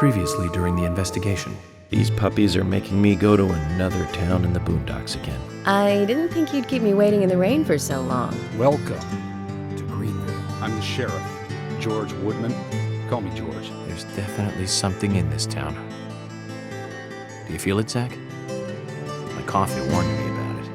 Previously during the investigation. These puppies are making me go to another town in the boondocks again. I didn't think you'd keep me waiting in the rain for so long. Welcome to Greenville. I'm the sheriff, George Woodman. Call me George. There's definitely something in this town. Do you feel it, Zach? My coffee warned me about it.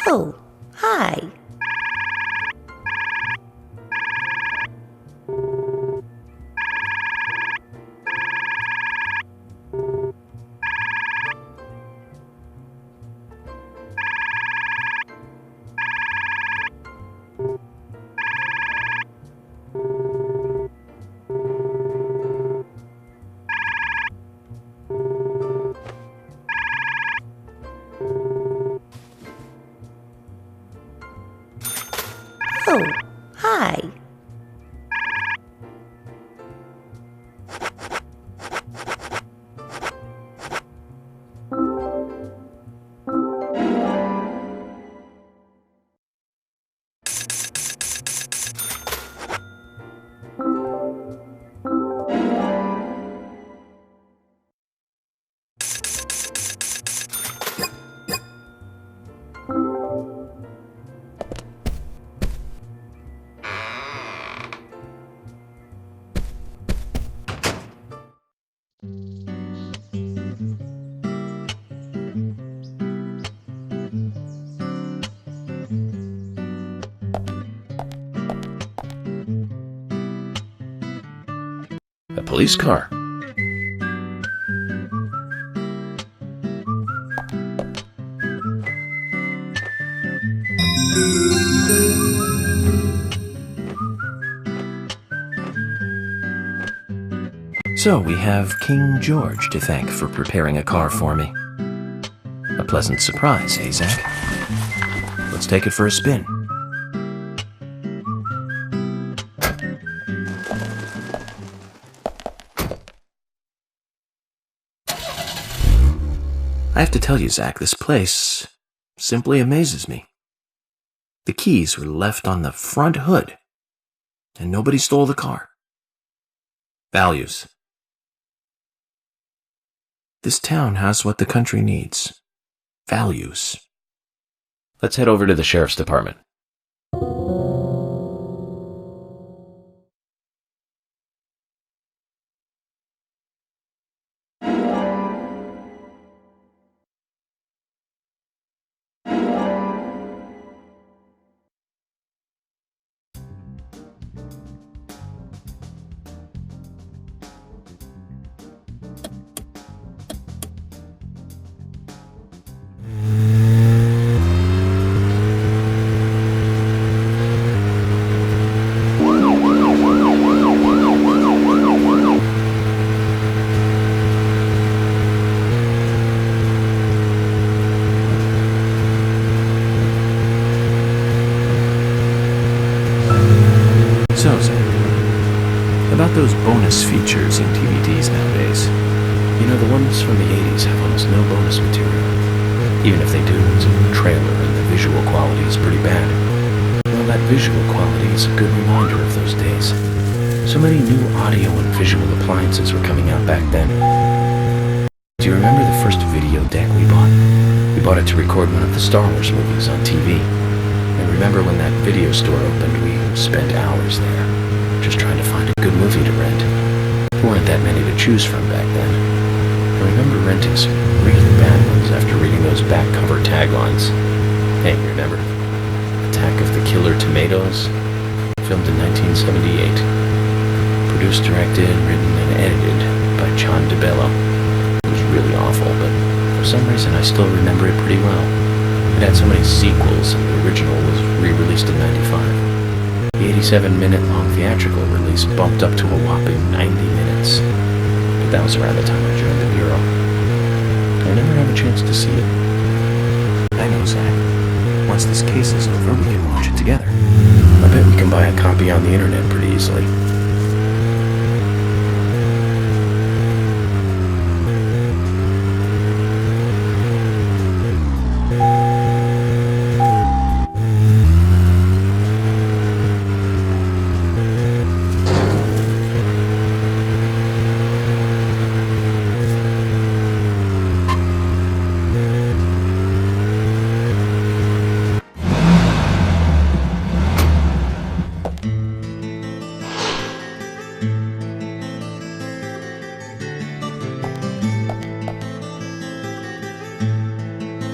Oh, hi. Oh, hi. A police car. So we have King George to thank for preparing a car for me. A pleasant surprise, eh, Zach? Let's take it for a spin. I have to tell you, Zach, this place simply amazes me. The keys were left on the front hood, and nobody stole the car. Values. This town has what the country needs. Values. Let's head over to the sheriff's department. So, Zach, about those bonus features in DVDs nowadays. You know, the ones from the 80s have almost no bonus material. Even if they do, it's a trailer and the visual quality is pretty bad. Well, that visual quality is a good reminder of those days. So many new audio and visual appliances were coming out back then. Do you remember the first video deck we bought? We bought it to record one of the Star Wars movies on TV. And remember when that video store opened, we spent hours there, just trying to find a good movie to rent. There weren't that many to choose from back then. I remember renting some really bad ones after reading those back cover taglines. Hey, remember? Attack of the Killer Tomatoes? Filmed in 1978. Produced, directed, written, and edited by John DeBello. It was really awful, but for some reason I still remember it pretty well. It had so many sequels, and the original was re-released in 95. The 87-minute long theatrical release bumped up to a whopping 90 minutes. But that was around the time I joined the Bureau. I never had a chance to see it. I know, Zach. Once this case is over, we can watch it together. I bet we can buy a copy on the internet pretty easily.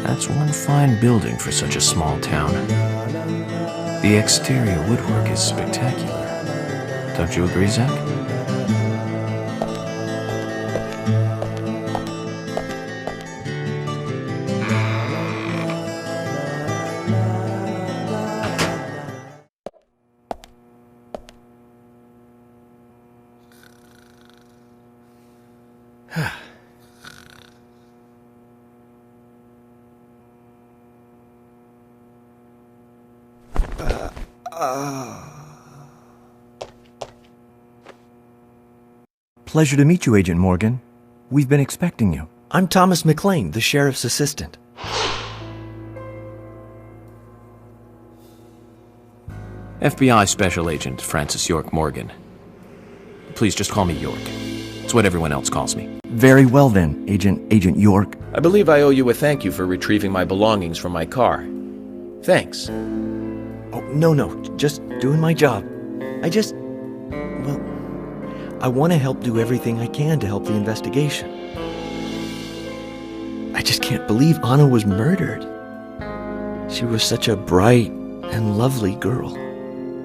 That's one fine building for such a small town. The exterior woodwork is spectacular. Don't you agree, Zach? Pleasure to meet you, Agent Morgan. We've been expecting you. I'm Thomas McLean, the sheriff's assistant. FBI Special Agent Francis York Morgan. Please just call me York. It's what everyone else calls me. Very well then, Agent York. I believe I owe you a thank you for retrieving my belongings from my car. Thanks. Oh, no, just doing my job. I want to help do everything I can to help the investigation. I just can't believe Anna was murdered. She was such a bright and lovely girl.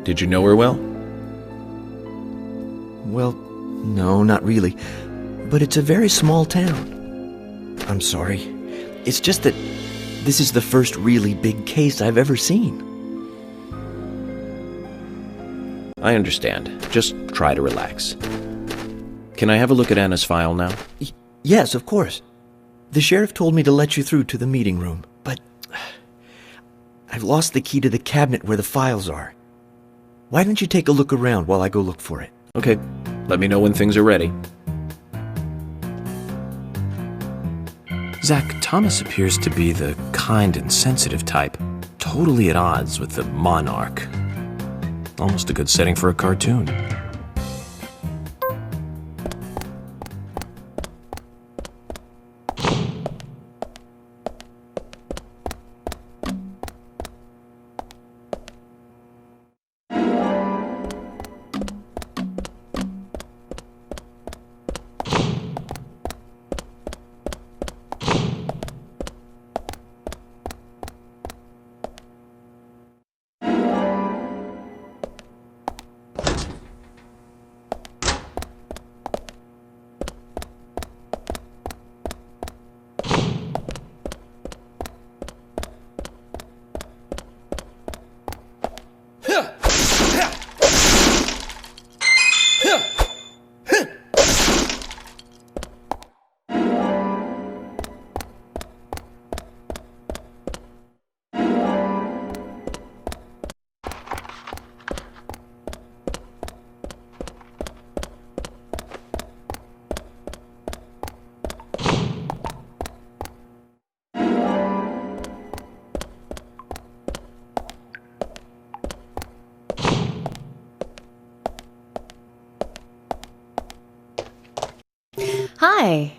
Did you know her well? Well, no, not really. But it's a very small town. I'm sorry. It's just that this is the first really big case I've ever seen. I understand. Just try to relax. Can I have a look at Anna's file now? Yes, of course. The sheriff told me to let you through to the meeting room, but I've lost the key to the cabinet where the files are. Why don't you take a look around while I go look for it? Okay, let me know when things are ready. Zach, Thomas appears to be the kind and sensitive type, totally at odds with the monarch. Almost a good setting for a cartoon. Hi.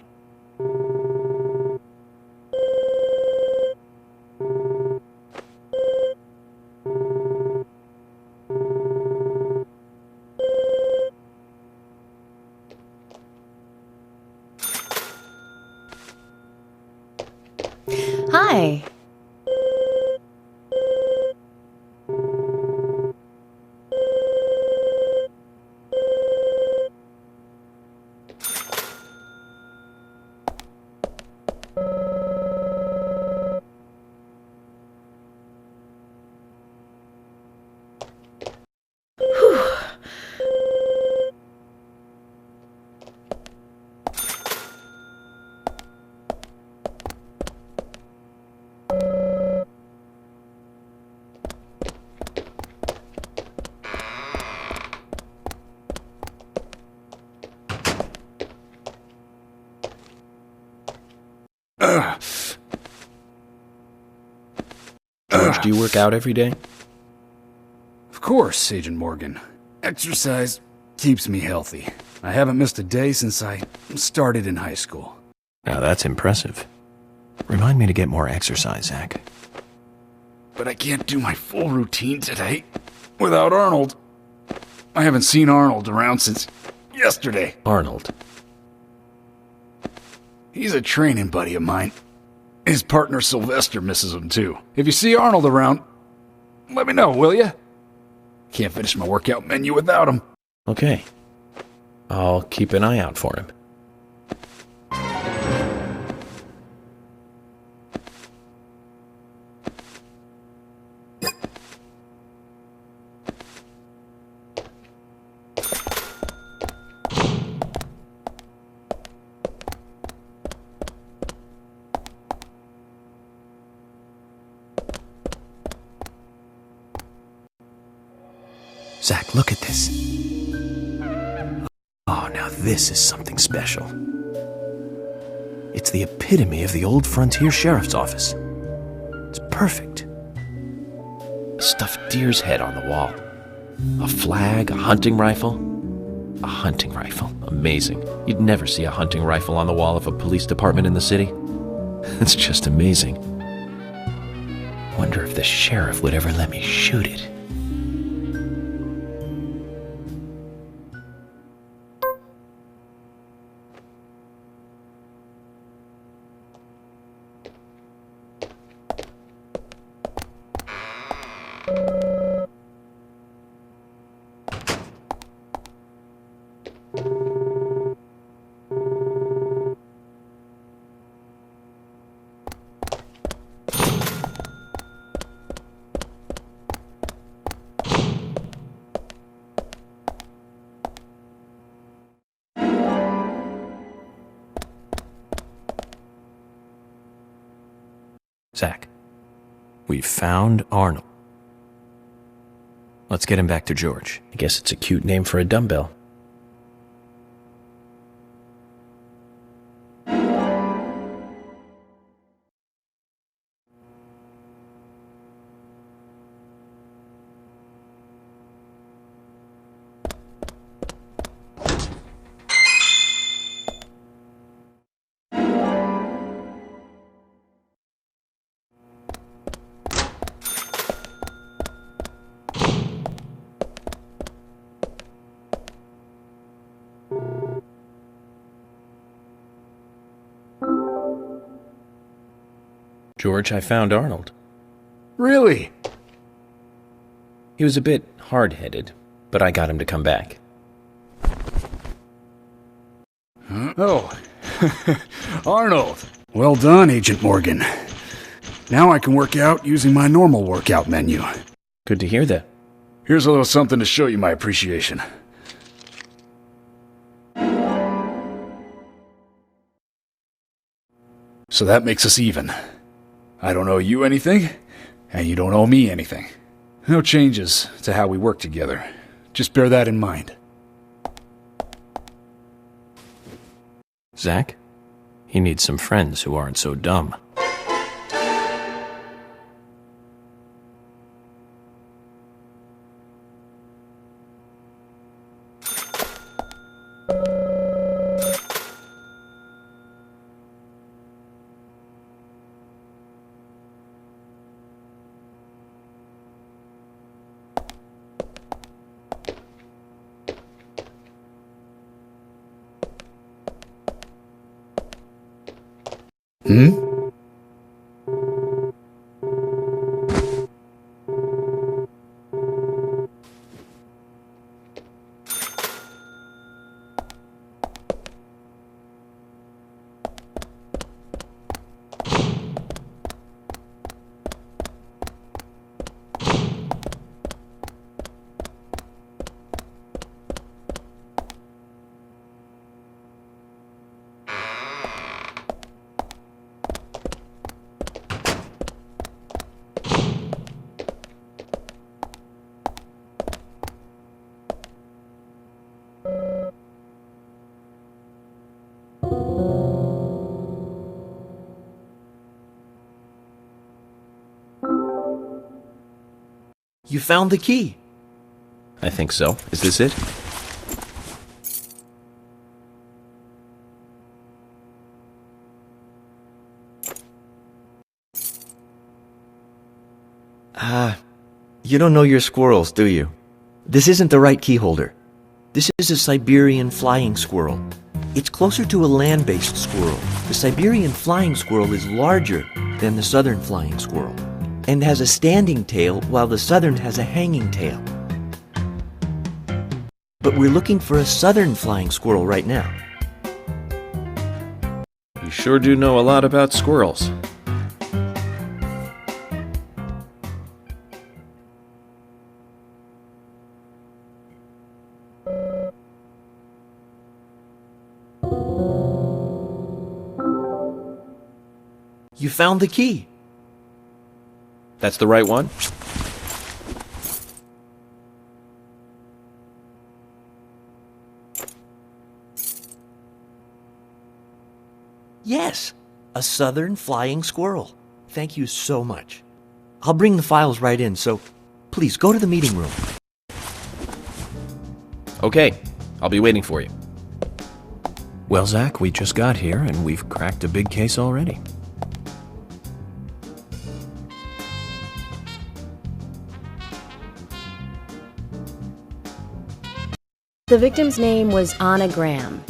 Hi. George, do you work out every day? Of course, Agent Morgan. Exercise keeps me healthy. I haven't missed a day since I started in high school. Now that's impressive. Remind me to get more exercise, Zach. But I can't do my full routine today without Arnold. I haven't seen Arnold around since yesterday. Arnold. He's a training buddy of mine. His partner Sylvester misses him too. If you see Arnold around, let me know, will ya? Can't finish my workout menu without him. Okay. I'll keep an eye out for him. Zach, look at this. Oh, now this is something special. It's the epitome of the old frontier sheriff's office. It's perfect. A stuffed deer's head on the wall. A flag, a hunting rifle. A hunting rifle. Amazing. You'd never see a hunting rifle on the wall of a police department in the city. It's just amazing. Wonder if the sheriff would ever let me shoot it. Zach, we found Arnold. Let's get him back to George. I guess it's a cute name for a dumbbell. George, I found Arnold. Really? He was a bit hard-headed, but I got him to come back. Huh? Oh, Arnold. Well done, Agent Morgan. Now I can work out using my normal workout menu. Good to hear that. Here's a little something to show you my appreciation. So that makes us even. I don't owe you anything, and you don't owe me anything. No changes to how we work together. Just bear that in mind. Zach, he needs some friends who aren't so dumb. You found the key. I think so. Is this it? You don't know your squirrels, do you? This isn't the right key holder. This is a Siberian flying squirrel. It's closer to a land-based squirrel. The Siberian flying squirrel is larger than the southern flying squirrel and has a standing tail while the southern has a hanging tail. But we're looking for a southern flying squirrel right now. You sure do know a lot about squirrels. You found the key. That's the right one? Yes, a southern flying squirrel. Thank you so much. I'll bring the files right in, so please go to the meeting room. Okay, I'll be waiting for you. Well, Zach, we just got here and we've cracked a big case already. The victim's name was Anna Graham.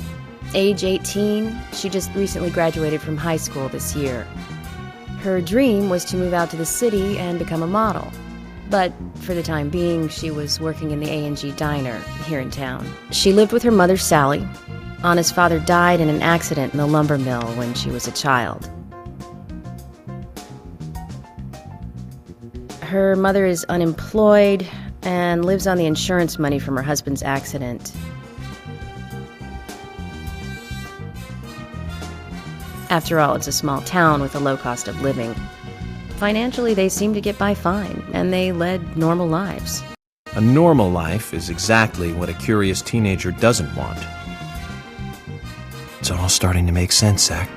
Age 18, she just recently graduated from high school this year. Her dream was to move out to the city and become a model. But for the time being, she was working in the A&G diner here in town. She lived with her mother, Sally. Anna's father died in an accident in the lumber mill when she was a child. Her mother is unemployed and lives on the insurance money from her husband's accident. After all, it's a small town with a low cost of living. Financially, they seem to get by fine, and they led normal lives. A normal life is exactly what a curious teenager doesn't want. It's all starting to make sense, Zach.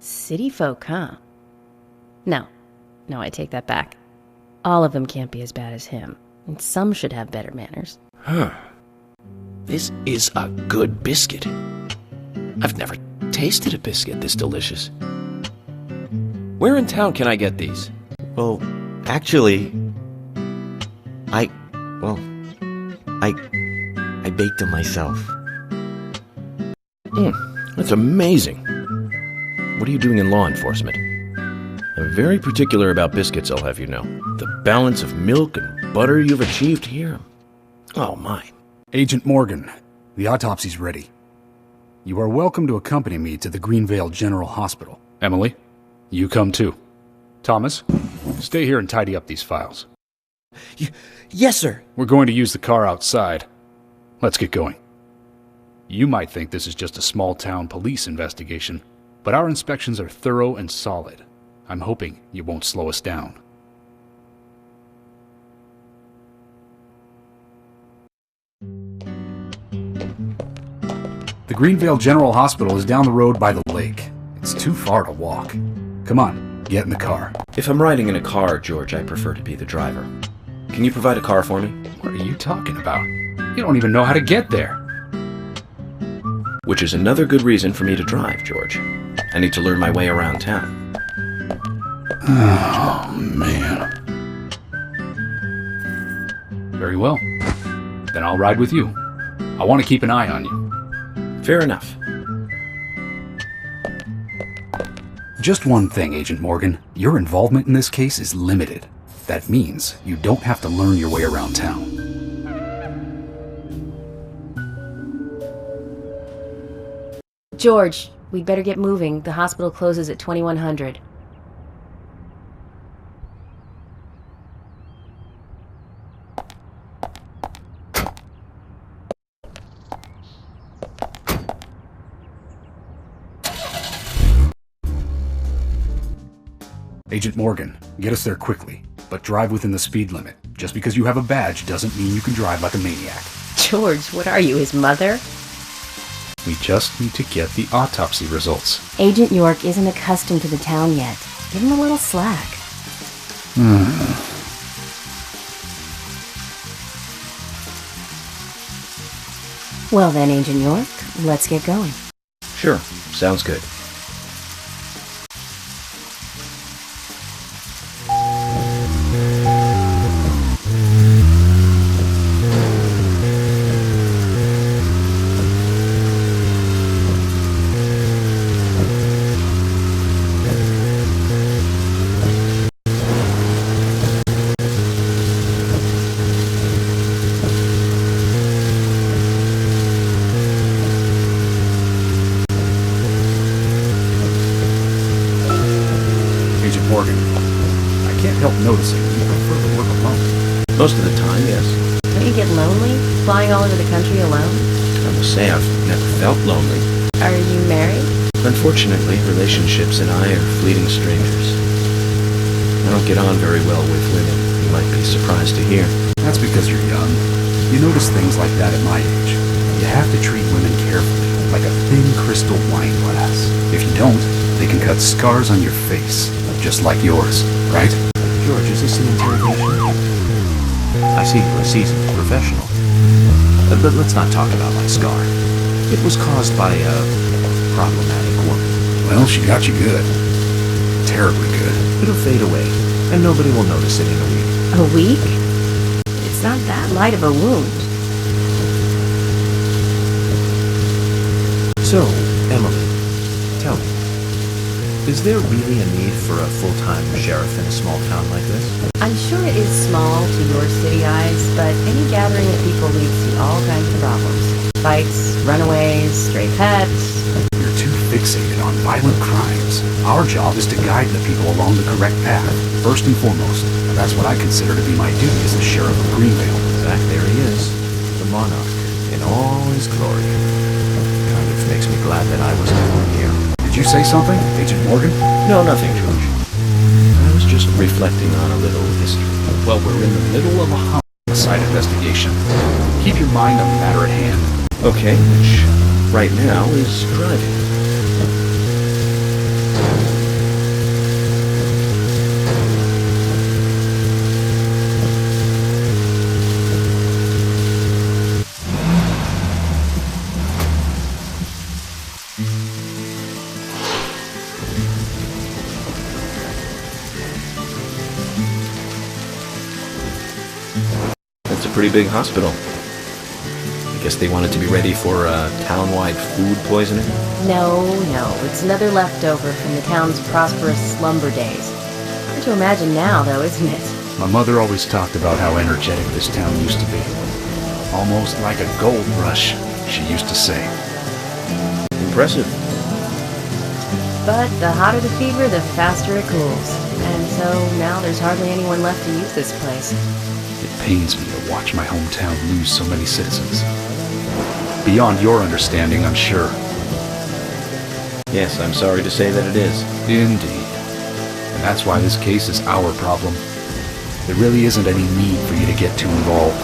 City folk, huh? No, I take that back. All of them can't be as bad as him, and some should have better manners. This is a good biscuit. I've never tasted a biscuit this delicious. Where in town can I get these? Well, actually, I baked them myself. That's amazing. What are you doing in law enforcement? I'm very particular about biscuits, I'll have you know. The balance of milk and butter you've achieved here. Oh, my. Agent Morgan, the autopsy's ready. You are welcome to accompany me to the Greenvale General Hospital. Emily, you come too. Thomas, stay here and tidy up these files. Yes, sir. We're going to use the car outside. Let's get going. You might think this is just a small-town police investigation, but our inspections are thorough and solid. I'm hoping you won't slow us down. The Greenvale General Hospital is down the road by the lake. It's too far to walk. Come on, get in the car. If I'm riding in a car, George, I prefer to be the driver. Can you provide a car for me? What are you talking about? You don't even know how to get there. Which is another good reason for me to drive, George. I need to learn my way around town. Oh, man. Very well. Then I'll ride with you. I want to keep an eye on you. Fair enough. Just one thing, Agent Morgan. Your involvement in this case is limited. That means you don't have to learn your way around town. George, we'd better get moving. The hospital closes at 2100. Agent Morgan, get us there quickly, but drive within the speed limit. Just because you have a badge doesn't mean you can drive like a maniac. George, what are you, his mother? We just need to get the autopsy results. Agent York isn't accustomed to the town yet. Give him a little slack. Well then, Agent York, let's get going. Sure, sounds good. Morgan, I can't help noticing you prefer to work alone. Most of the time, yes. Don't you get lonely, flying all over the country alone? I will say I've never felt lonely. Are you married? Unfortunately, relationships and I are fleeting strangers. I don't get on very well with women, you might be surprised to hear. That's because you're young. You notice things like that at my age. You have to treat women carefully, like a thin crystal wine glass. If you don't, they can cut scars on your face, just like yours, right? George, is this an interrogation? I see you're a seasoned professional. But let's not talk about my scar. It was caused by a problematic woman. Well, she got you good. Terribly good. It'll fade away, and nobody will notice it in a week. A week? It's not that light of a wound. So, Emily, tell me, is there really a need for a full-time sheriff in a small town like this? I'm sure it is small to your city eyes, but any gathering of people leads to all kinds of problems. Fights, runaways, stray pets. You're too fixated on violent crimes. Our job is to guide the people along the correct path, first and foremost. And that's what I consider to be my duty as the sheriff of Greenvale. Back there he is, the monarch, in all his glory. Kind of makes me glad that I wasn't born here. Did you say something, Agent Morgan? No, nothing, George. I was just reflecting on a little history. Well, we're in the middle of a homicide investigation. Keep your mind on the matter at hand. Okay, which right now is driving. That's a pretty big hospital. I guess they wanted to be ready for a town-wide food poisoning? No, it's another leftover from the town's prosperous slumber days. Hard to imagine now, though, isn't it? My mother always talked about how energetic this town used to be. Almost like a gold rush, she used to say. Impressive. But the hotter the fever, the faster it cools. And so now there's hardly anyone left to use this place. It pains me to watch my hometown lose so many citizens. Beyond your understanding, I'm sure. Yes, I'm sorry to say that it is. Indeed. And that's why this case is our problem. There really isn't any need for you to get too involved.